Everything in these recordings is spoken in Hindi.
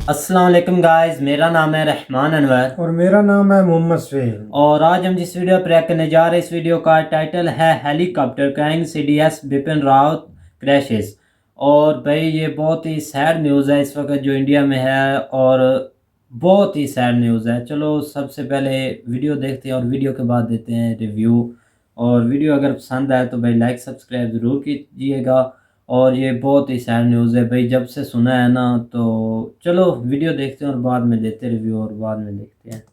अस्सलाम वालेकुम गाइस, मेरा नाम है रहमान अनवर और मेरा नाम है मोहम्मद सुहेल। और आज हम जिस वीडियो पर रिएक्ट करने जा रहे हैं, इस वीडियो का टाइटल है helicopter crashing, CDS Bipin Rawat crashes. और भाई ये बहुत ही सैड न्यूज़ है इस वक्त जो इंडिया में है, और बहुत ही सैड न्यूज़ है। चलो सबसे पहले वीडियो देखते हैं और वीडियो के बाद देते हैं रिव्यू। और वीडियो अगर पसंद आए तो भाई लाइक सब्सक्राइब ज़रूर कीजिएगा। और ये बहुत ही सैड न्यूज़ है भाई, जब से सुना है ना। तो चलो वीडियो देखते हैं और बाद में देते रिव्यू और बाद में देखते हैं।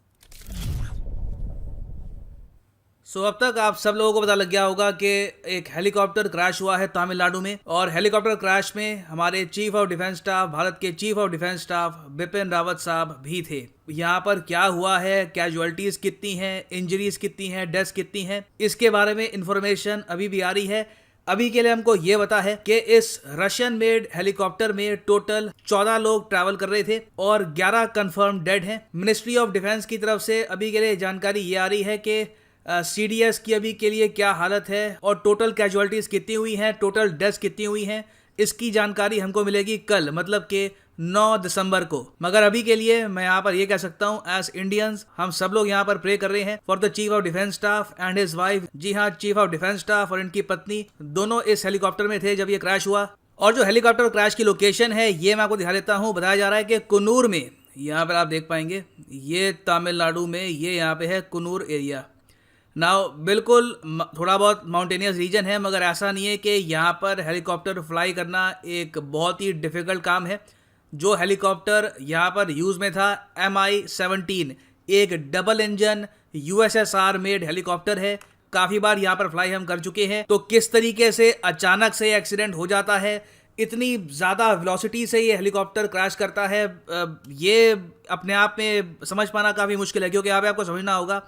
अब तक आप सब लोगों को पता लग गया होगा कि एक हेलीकॉप्टर क्रैश हुआ है तमिलनाडु में, और हेलीकॉप्टर क्रैश में हमारे chief of defence staff, Bharat के chief of defence staff Bipin Rawat sahab भी थे। यहाँ पर क्या हुआ है, कैजुअलिटीज कितनी हैं, इंजरीज कितनी हैं, डेथ्स कितनी हैं, इसके बारे में इंफॉर्मेशन अभी भी आ रही है। अभी के लिए हमको ये पता है कि इस रशियन मेड हेलीकॉप्टर में टोटल 14 लोग ट्रैवल कर रहे थे और 11 कंफर्म डेड हैं। मिनिस्ट्री ऑफ डिफेंस की तरफ से अभी के लिए जानकारी ये आ रही है कि सीडीएस की अभी के लिए क्या हालत है और टोटल कैजुअलिटीज कितनी हुई हैं, टोटल डेथ्स कितनी हुई हैं, इसकी जानकारी हमको मिलेगी कल, मतलब कि 9 दिसंबर को। मगर अभी के लिए मैं यहाँ पर ये कह सकता हूँ, एज इंडियंस हम सब लोग यहाँ पर प्रे कर रहे हैं for the chief of defence staff and his wife. जी हाँ, चीफ ऑफ डिफेंस स्टाफ और इनकी पत्नी दोनों इस हेलीकॉप्टर में थे जब ये क्रैश हुआ। और जो हेलीकॉप्टर क्रैश की लोकेशन है ये मैं आपको दिखा देता हूँ। बताया जा रहा है कि कुन्नूर में, यहाँ पर आप देख पाएंगे, ये तमिलनाडु में, ये यहाँ पे है कुन्नूर एरिया। नाउ बिल्कुल थोड़ा बहुत माउंटेनियस रीजन है, मगर ऐसा नहीं है कि यहाँ पर हेलीकॉप्टर फ्लाई करना एक बहुत ही डिफ़िकल्ट काम है। जो हेलीकॉप्टर यहाँ पर यूज़ में था MI-17, एक double engine USSR made helicopter है। काफ़ी बार यहाँ पर फ्लाई हम कर चुके हैं। तो किस तरीके से अचानक से एक्सीडेंट हो जाता है, इतनी ज़्यादा वेलोसिटी से ये हेलीकॉप्टर क्रैश करता है, ये अपने आप में समझ पाना काफ़ी मुश्किल है। क्योंकि यहाँ पे आपको समझना होगा,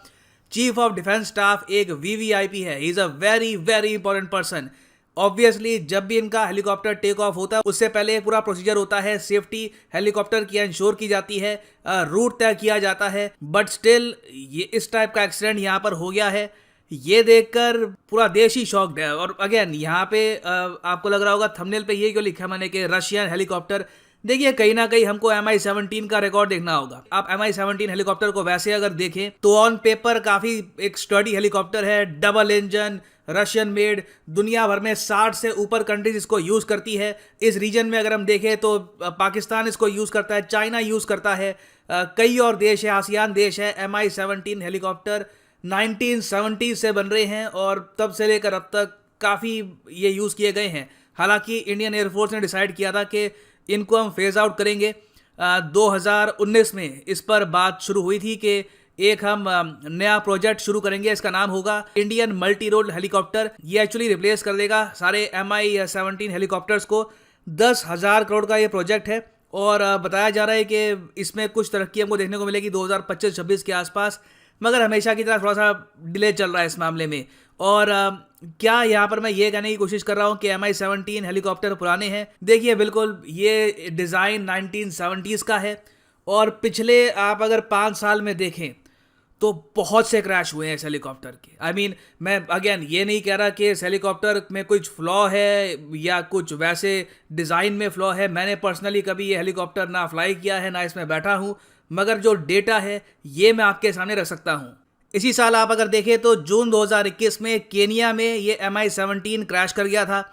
चीफ ऑफ डिफेंस स्टाफ एक VVIP है, he is a very very important person. Obviously जब भी इनका हेलीकॉप्टर टेक ऑफ होता है उससे पहले पूरा प्रोसीजर होता है, सेफ्टी हेलीकॉप्टर की इंश्योर की जाती है, रूट तय किया जाता है। बट स्टिल ये इस टाइप का एक्सीडेंट यहाँ पर हो गया है, ये देखकर पूरा देश ही शॉक्ड है। और अगेन यहाँ पे आपको लग रहा होगा थंबनेल पे ये क्यों लिखा मैंने कि रशियन हेलीकॉप्टर। देखिए कहीं ना कहीं हमको MI-17 का रिकॉर्ड देखना होगा। आप MI-17 हेलीकॉप्टर को वैसे अगर देखें तो ऑन पेपर काफ़ी एक स्टडी हेलीकॉप्टर है, डबल इंजन, रशियन मेड। दुनिया भर में 60 से ऊपर कंट्रीज इसको यूज़ करती है। इस रीजन में अगर हम देखें तो पाकिस्तान इसको यूज़ करता है, चाइना यूज़ करता है, कई और देश है, आसियान देश है। MI-17 हेलीकॉप्टर 1970 से बन रहे हैं और तब से लेकर अब तक काफ़ी ये यूज़ किए गए हैं। हालांकि इंडियन एयरफोर्स ने डिसाइड किया था कि इनको हम फेज आउट करेंगे। 2019 में इस पर बात शुरू हुई थी कि एक हम नया प्रोजेक्ट शुरू करेंगे, इसका नाम होगा इंडियन मल्टी रोल हेलीकॉप्टर। ये एक्चुअली रिप्लेस कर देगा सारे MI-17 हेलीकॉप्टर्स को। 10,000 करोड़ का ये प्रोजेक्ट है और बताया जा रहा है कि इसमें कुछ तरक्की हमको देखने को मिलेगी 2025-26 के आसपास। मगर हमेशा की तरह थोड़ा सा डिले चल रहा है इस मामले में। और क्या यहाँ पर मैं ये कहने की कोशिश कर रहा हूँ कि MI-17 हेलीकॉप्टर पुराने हैं? देखिए बिल्कुल ये डिज़ाइन 1970s का है और पिछले आप अगर 5 साल में देखें तो बहुत से क्रैश हुए हैं इस हेलीकॉप्टर के। I mean, मैं अगेन ये नहीं कह रहा कि इस हेलीकॉप्टर में कुछ फ्लॉ है या कुछ वैसे डिज़ाइन में फ्लॉ है। मैंने पर्सनली कभी ये हेलीकॉप्टर ना फ्लाई किया है ना इसमें बैठा हूँ, मगर जो डेटा है ये मैं आपके सामने रख सकता हूँ। इसी साल आप अगर देखें तो जून 2021 में केनिया में ये MI-17 क्रैश कर गया था।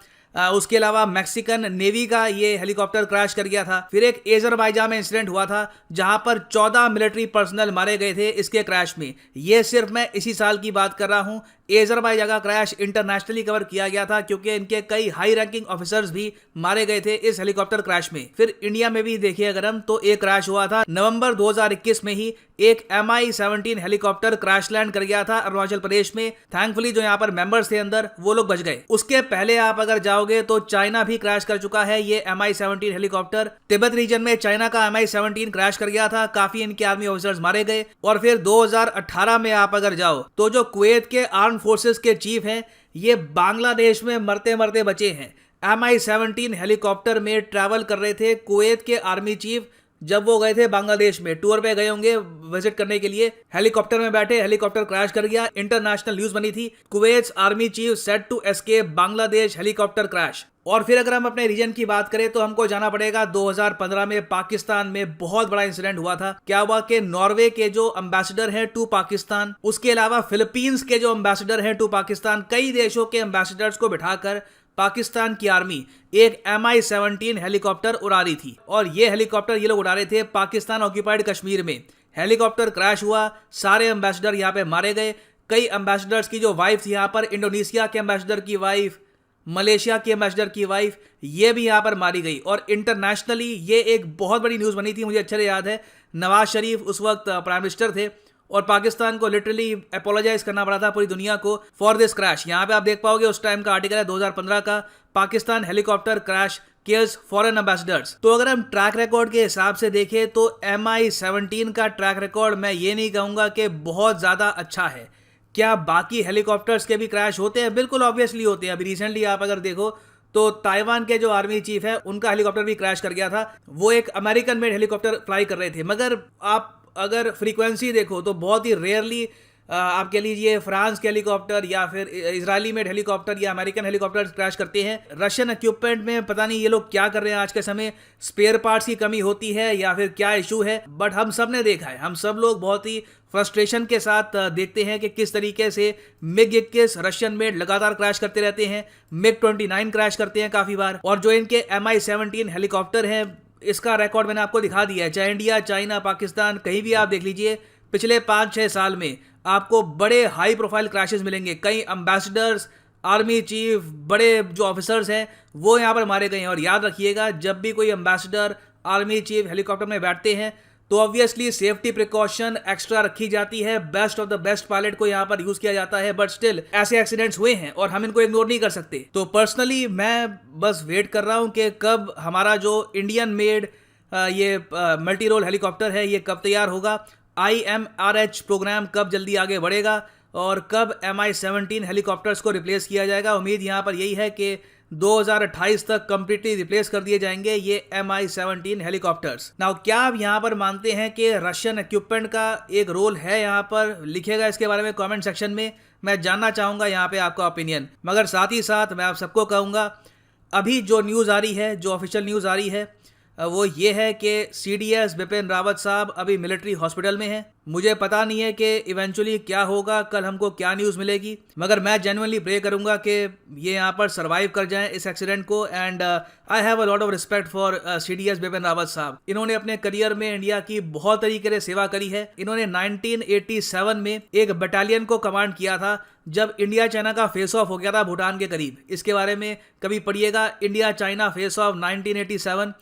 उसके अलावा मैक्सिकन नेवी का ये हेलीकॉप्टर क्रैश कर गया था। फिर एक अज़रबैजान में इंसिडेंट हुआ था जहां पर 14 मिलिट्री पर्सनल मारे गए थे इसके क्रैश में। ये सिर्फ मैं इसी साल की बात कर रहा हूं। अज़रबैजान का क्रैश इंटरनेशनली कवर किया गया था क्योंकि इनके कई हाई रैंकिंग ऑफिसर्स भी मारे गए थे इस हेलीकॉप्टर क्रैश में। फिर इंडिया में भी देखिए अगर हम तो एक क्रैश हुआ था नवंबर 2021 में ही। एक MI-17 हेलीकॉप्टर क्रैश लैंड कर गया था अरुणाचल प्रदेश में। थैंकफुली जो यहाँ पर मेंबर्स थे अंदर वो लोग बच गए। उसके पहले आप अगर जाओगे तो चाइना भी क्रैश कर चुका है ये MI-17 हेलीकॉप्टर। तिब्बत रीजन में चाइना का MI-17 क्रैश कर गया था, काफी इनके आर्मी ऑफिसर्स मारे गए। और फिर 2018 में आप अगर जाओ तो जो कुवैत के आर्म फोर्सेस के चीफ हैं ये बांग्लादेश में मरते मरते बचे हैं। MI-17 हेलीकॉप्टर में ट्रैवल कर रहे थे कुवैत के आर्मी चीफ जब वो गए थे बांग्लादेश में, टूर पे गए होंगे विजिट करने के लिए, हेलीकॉप्टर में बैठे, हेलीकॉप्टर क्रैश कर गया, इंटरनेशनल न्यूज बनी थी, Kuwait army chief said to escape Bangladesh helicopter crash. और फिर अगर हम अपने रीजन की बात करें तो हमको जाना पड़ेगा 2015 में पाकिस्तान में बहुत बड़ा इंसिडेंट हुआ था। क्या हुआ कि नॉर्वे के जो एम्बेसडर हैं टू पाकिस्तान, उसके अलावा फिलीपींस के जो एम्बेसडर हैं टू पाकिस्तान, कई देशों के एम्बेसडर्स को बिठाकर पाकिस्तान की आर्मी एक MI-17 हेलीकॉप्टर उड़ा रही थी। और ये हेलीकॉप्टर ये लोग उड़ा रहे थे पाकिस्तान ऑक्यूपाइड कश्मीर में। हेलीकॉप्टर क्रैश हुआ, सारे एम्बेसडर यहाँ पे मारे गए। कई एम्बेसडर्स की जो वाइफ थी यहाँ पर, इंडोनेशिया के एम्बेसडर की वाइफ, मलेशिया के एम्बेसडर की वाइफ, ये भी यहाँ पर मारी गई। और इंटरनेशनली ये एक बहुत बड़ी न्यूज़ बनी थी। मुझे अच्छे से याद है, नवाज शरीफ उस वक्त प्राइम मिनिस्टर थे और पाकिस्तान को लिटरली अपोलोजाइज करना पड़ा था पूरी दुनिया को फॉर दिस क्रैश। यहाँ पे आप देख पाओगे उस टाइम का आर्टिकल है 2015 का, Pakistan helicopter crash kills foreign ambassadors. तो अगर हम ट्रैक रिकॉर्ड के हिसाब से देखें तो MI-17 का ट्रैक रिकॉर्ड मैं ये नहीं कहूँगा कि बहुत ज़्यादा अच्छा है। क्या बाकी हेलीकॉप्टर्स के भी क्रैश होते हैं? बिल्कुल ऑब्वियसली होते हैं। अभी रिसेंटली आप अगर देखो तो ताइवान के जो आर्मी चीफ है उनका हेलीकॉप्टर भी क्रैश कर गया था। वो एक अमेरिकन मेड हेलीकॉप्टर फ्लाई कर रहे थे, मगर आप अगर फ्रीक्वेंसी देखो तो बहुत ही रेयरली आप कह लीजिए फ्रांस के हेलीकॉप्टर या फिर इजरायली मेड हेलीकॉप्टर या अमेरिकन हेलीकॉप्टर क्रैश करते हैं। रशियन इक्विपमेंट में पता नहीं ये लोग क्या कर रहे हैं आज के समय, स्पेयर पार्ट्स की कमी होती है या फिर क्या इशू है, बट हम सब ने देखा है, हम सब लोग बहुत ही फ्रस्ट्रेशन के साथ देखते हैं कि किस तरीके से MiG-21 रशियन मेड लगातार क्रैश करते रहते हैं, MiG-29 क्रैश करते हैं काफ़ी बार। और जो इनके MI-17 हेलीकॉप्टर हैं, इसका रिकॉर्ड मैंने आपको दिखा दिया है। चाहे इंडिया, चाइना, पाकिस्तान, कहीं भी आप देख लीजिए, पिछले 5-6 साल में आपको बड़े हाई प्रोफाइल क्रैशेस मिलेंगे। कई एम्बेसडर्स, आर्मी चीफ, बड़े जो ऑफिसर्स हैं वो यहाँ पर मारे गए हैं। और याद रखिएगा, जब भी कोई एम्बेसडर, आर्मी चीफ हेलीकॉप्टर में बैठते हैं तो ऑब्वियसली सेफ्टी प्रिकॉशन एक्स्ट्रा रखी जाती है, best of the best pilot को यहाँ पर यूज किया जाता है, बट स्टिल ऐसे एक्सीडेंट्स हुए हैं और हम इनको इग्नोर नहीं कर सकते। तो पर्सनली मैं बस वेट कर रहा हूँ कि कब हमारा जो इंडियन मेड ये मल्टी रोल हेलीकॉप्टर है ये कब तैयार होगा, IMRH प्रोग्राम कब जल्दी आगे बढ़ेगा और कब MI-17 हेलीकॉप्टर्स को रिप्लेस किया जाएगा। उम्मीद यहाँ पर यही है कि 2028 तक कंप्लीटली रिप्लेस कर दिए जाएंगे ये MI-17 हेलीकॉप्टर्स। नाउ क्या आप यहाँ पर मानते हैं कि रशियन इक्विपमेंट का एक रोल है? यहाँ पर लिखिएगा इसके बारे में कमेंट सेक्शन में, मैं जानना चाहूँगा यहाँ पे आपका ओपिनियन। मगर साथ ही साथ मैं आप सबको कहूँगा, अभी जो न्यूज़ आ रही है, जो ऑफिशियल न्यूज़ आ रही है वो ये है कि CDS बिपिन रावत साहब अभी मिलिट्री हॉस्पिटल में हैं। मुझे पता नहीं है कि इवेंचुअली क्या होगा, कल हमको क्या न्यूज़ मिलेगी, मगर मैं जेन्युइनली प्रे करूंगा कि ये यहाँ पर सरवाइव कर जाएं इस एक्सीडेंट को। And I have a lot of respect for CDS Bipin Rawat साहब। इन्होंने अपने करियर में इंडिया की बहुत तरीके से सेवा करी है। इन्होंने 1987 में एक बटालियन को कमांड किया था जब इंडिया चाइना का फेस ऑफ हो गया था भूटान के करीब। इसके बारे में कभी पढ़िएगा, India China face of 1987।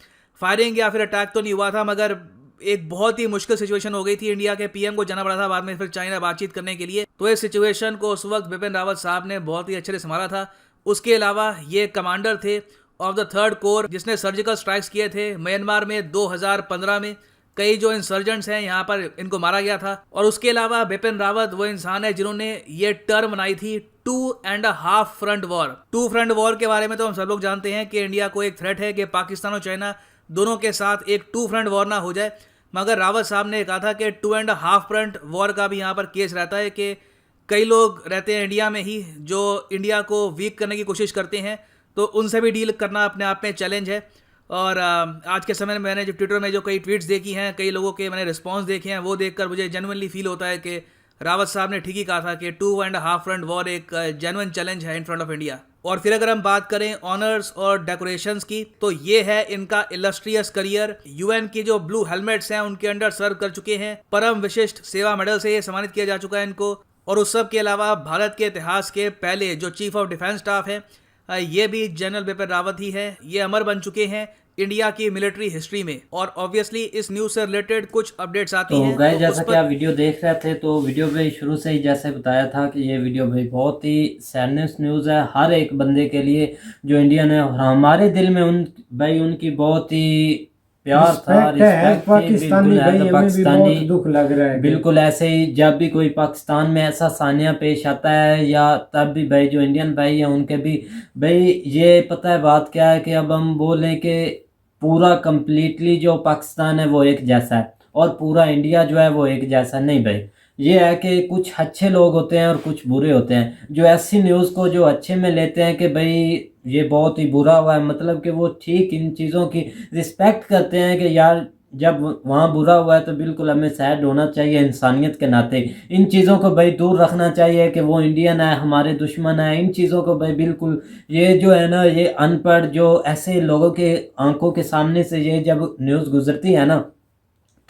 Firing या फिर अटैक तो नहीं हुआ था, मगर एक बहुत ही मुश्किल सिचुएशन हो गई थी। इंडिया के PM को जाना पड़ा था बाद में फिर चाइना बातचीत करने के लिए। तो इस सिचुएशन को उस वक्त बिपिन रावत साहब ने बहुत ही अच्छे से संभाला था। उसके अलावा ये कमांडर थे ऑफ द 3rd कोर जिसने सर्जिकल स्ट्राइक्स किए थे म्यांमार में 2015 में। कई जो इंसर्जेंट्स हैं यहाँ पर इनको मारा गया था। और उसके अलावा बिपिन रावत वो इंसान है जिन्होंने ये टर्म बनाई थी 2.5 फ्रंट वॉर। 2 फ्रंट वॉर के बारे में तो हम सब लोग जानते हैं कि इंडिया को एक थ्रेट है कि पाकिस्तान और चाइना दोनों के साथ एक 2 फ्रंट वॉर ना हो जाए, मगर रावत साहब ने कहा था कि 2.5 फ्रंट वॉर का भी यहाँ पर केस रहता है कि कई लोग रहते हैं इंडिया में ही जो इंडिया को वीक करने की कोशिश करते हैं, तो उनसे भी डील करना अपने आप में चैलेंज है। और आज के समय में मैंने जो ट्विटर में जो कई ट्वीट्स देखी हैं, कई लोगों के मैंने रिस्पॉन्स देखे हैं, वो देखकर मुझे जेन्युइनली फील होता है कि रावत साहब ने ठीक ही कहा था कि 2.5 फ्रंट वॉर एक जेन्युइन चैलेंज है इन फ्रंट ऑफ इंडिया। और फिर अगर हम बात करें ऑनर्स और डेकोरेशंस की, तो ये है इनका इलस्ट्रियस करियर। UN की जो ब्लू हेलमेट्स हैं उनके अंडर सर्व कर चुके हैं, परम विशिष्ट सेवा मेडल से ये सम्मानित किया जा चुका है इनको। और उस सब के अलावा भारत के इतिहास के पहले जो चीफ ऑफ डिफेंस स्टाफ है ये भी जनरल बिपिन रावत ही है। ये अमर बन चुके हैं इंडिया की मिलिट्री हिस्ट्री में। और ऑब्वियसली इस न्यूज से रिलेटेड कुछ अपडेट्स आती हैं। तो गाइस जैसा कि आप वीडियो देख रहे थे, तो वीडियो में शुरू से ही जैसे बताया था कि ये वीडियो भाई बहुत ही सैडनेस न्यूज़ है हर एक बंदे के लिए जो इंडियन है। और हमारे दिल में उनकी बहुत ही प्यार था, रिस्पेक्ट पाकिस्तानी भाई, हमें भी पाकिस्तानी बहुत दुख लग रहा है। बिल्कुल ऐसे ही जब भी कोई पाकिस्तान में ऐसा सानिया पेश आता है या तब भी भाई जो इंडियन भाई है उनके भी भाई ये पता है बात क्या है कि अब हम बोलें कि पूरा कम्प्लीटली जो पाकिस्तान है वो एक जैसा है और पूरा इंडिया जो है वो एक जैसा नहीं भाई। ये है कि कुछ अच्छे लोग होते हैं और कुछ बुरे होते हैं, जो ऐसी न्यूज़ को जो अच्छे में लेते हैं कि भाई ये बहुत ही बुरा हुआ है, मतलब कि वो ठीक इन चीज़ों की रिस्पेक्ट करते हैं कि यार जब वहाँ बुरा हुआ है तो बिल्कुल हमें सैड होना चाहिए इंसानियत के नाते। इन चीज़ों को भाई दूर रखना चाहिए कि वो इंडियन है हमारे दुश्मन है, इन चीज़ों को भाई बिल्कुल, ये जो है ना ये अनपढ़ जो ऐसे लोगों के आंखों के सामने से ये जब न्यूज़ गुजरती है ना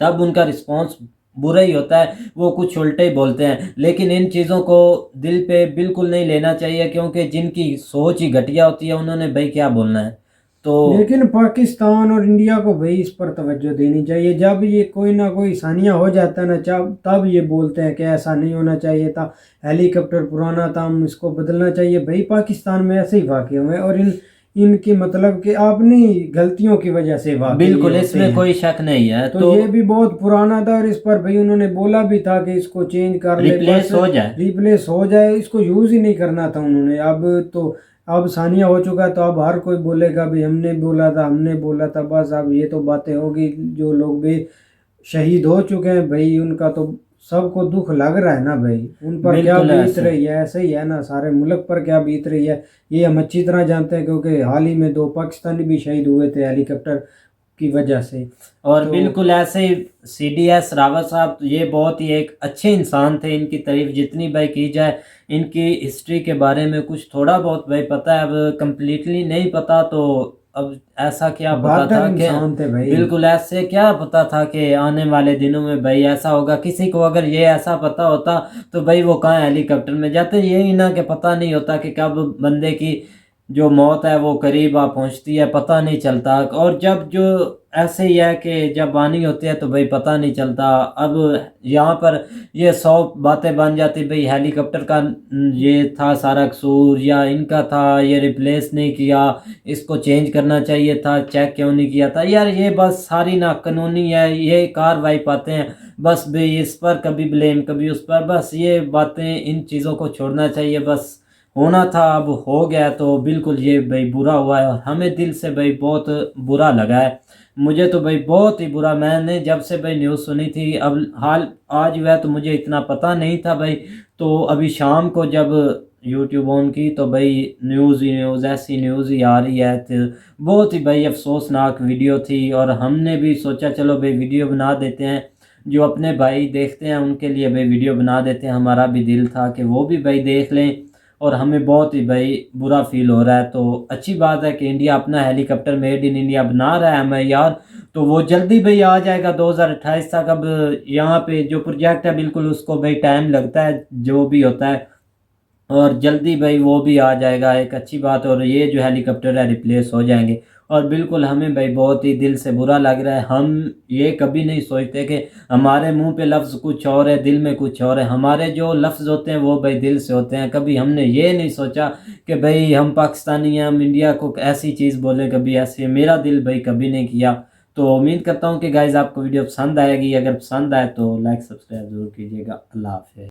तब उनका रिस्पॉन्स बुरा ही होता है, वो कुछ उल्टे ही बोलते हैं। लेकिन इन चीज़ों को दिल पे बिल्कुल नहीं लेना चाहिए क्योंकि जिनकी सोच ही घटिया होती है उन्होंने भाई क्या बोलना है। तो लेकिन पाकिस्तान और इंडिया को भाई इस पर तवज्जो देनी चाहिए। जब ये कोई ना कोई सानिया हो जाता है ना तब ये बोलते हैं कि ऐसा नहीं होना चाहिए था, हेलीकॉप्टर पुराना था, हम इसको बदलना चाहिए। भाई पाकिस्तान में ऐसे ही वाक़े हुए और इनकी मतलब कि अपनी गलतियों की वजह से वाक़े बिल्कुल ये होते इसमें हैं। कोई शक नहीं है। तो ये भी बहुत पुराना था और इस पर भाई उन्होंने बोला भी था कि इसको चेंज कर ले, रिप्लेस बस हो जाए। रिप्लेस हो जाए, इसको यूज़ ही नहीं करना था उन्होंने। अब सानिया हो चुका है तो अब हर कोई बोलेगा भाई हमने बोला था, हमने बोला था। बस अब ये तो बातें होगी, जो लोग भी शहीद हो चुके हैं भाई उनका तो सबको दुख लग रहा है ना भाई, उन पर क्या बिल्कुल बीत ऐसे रही है। ऐसे ही है ना, सारे मुल्क पर क्या बीत रही है ये हम अच्छी तरह जानते हैं, क्योंकि हाल ही में 2 पाकिस्तानी भी शहीद हुए थे हेलीकॉप्टर की वजह से। और तो बिल्कुल ऐसे ही CDS रावत साहब ये बहुत ही एक अच्छे इंसान थे, इनकी तारीफ जितनी भाई की जाए। इनकी हिस्ट्री के बारे में कुछ थोड़ा बहुत भाई पता है, अब कम्प्लीटली नहीं पता। तो अब ऐसा क्या पता बहादुर था कि इंसान थे भाई। बिल्कुल ऐसे क्या पता था कि आने वाले दिनों में भाई ऐसा होगा। किसी को अगर ये ऐसा पता होता तो भाई वो कहाँ हेलीकॉप्टर में जाते, यही ना कि पता नहीं होता कि कब बंदे की जो मौत है वो करीब आ पहुंचती है, पता नहीं चलता। और जब जो ऐसे ही है कि जब आनी होती है तो भाई पता नहीं चलता। अब यहाँ पर ये 100 बातें बन जाती भाई हेलीकॉप्टर का ये था सारा कसूर या इनका था, ये रिप्लेस नहीं किया, इसको चेंज करना चाहिए था, चेक क्यों नहीं किया था। यार ये बस सारी ना कानूनी है, ये कार्रवाई पाते हैं बस भाई इस पर कभी ब्लेम कभी उस पर, बस ये बातें इन चीज़ों को छोड़ना चाहिए। बस होना था अब हो गया, तो बिल्कुल ये भाई बुरा हुआ है और हमें दिल से भाई बहुत बुरा लगा है। मुझे तो भाई बहुत ही बुरा, मैंने जब से भाई न्यूज़ सुनी थी, अब हाल आज हुआ तो मुझे इतना पता नहीं था भाई। तो अभी शाम को जब यूट्यूब ऑन की तो भाई न्यूज़ ही न्यूज़, ऐसी न्यूज़ ही आ रही है। तो बहुत ही भाई अफसोसनाक वीडियो थी और हमने भी सोचा चलो भाई वीडियो बना देते हैं, जो अपने भाई देखते हैं उनके लिए भाई वीडियो बना देते हैं। हमारा भी दिल था कि वो भी भाई देख लें और हमें बहुत ही भाई बुरा फील हो रहा है। तो अच्छी बात है कि इंडिया अपना हेलीकॉप्टर मेड इन इंडिया बना रहा है हमें यार, तो वो जल्दी भाई आ जाएगा 2028 तक। अब यहाँ पे जो प्रोजेक्ट है बिल्कुल उसको भाई टाइम लगता है जो भी होता है, और जल्दी भाई वो भी आ जाएगा, एक अच्छी बात। और ये जो हेलीकॉप्टर है रिप्लेस हो जाएंगे और बिल्कुल हमें भाई बहुत ही दिल से बुरा लग रहा है। हम ये कभी नहीं सोचते कि हमारे मुंह पे लफ्ज़ कुछ और है दिल में कुछ और है। हमारे जो लफ्ज़ होते हैं वो भाई दिल से होते हैं। कभी हमने ये नहीं सोचा कि भाई हम पाकिस्तानी हैं, हम इंडिया को ऐसी चीज़ बोले, कभी ऐसी मेरा दिल भाई कभी नहीं किया। तो उम्मीद करता हूँ कि गाइज़ आपको वीडियो पसंद आएगी। अगर पसंद आए तो लाइक सब्सक्राइब ज़रूर कीजिएगा। अल्लाह हाफ़िज़।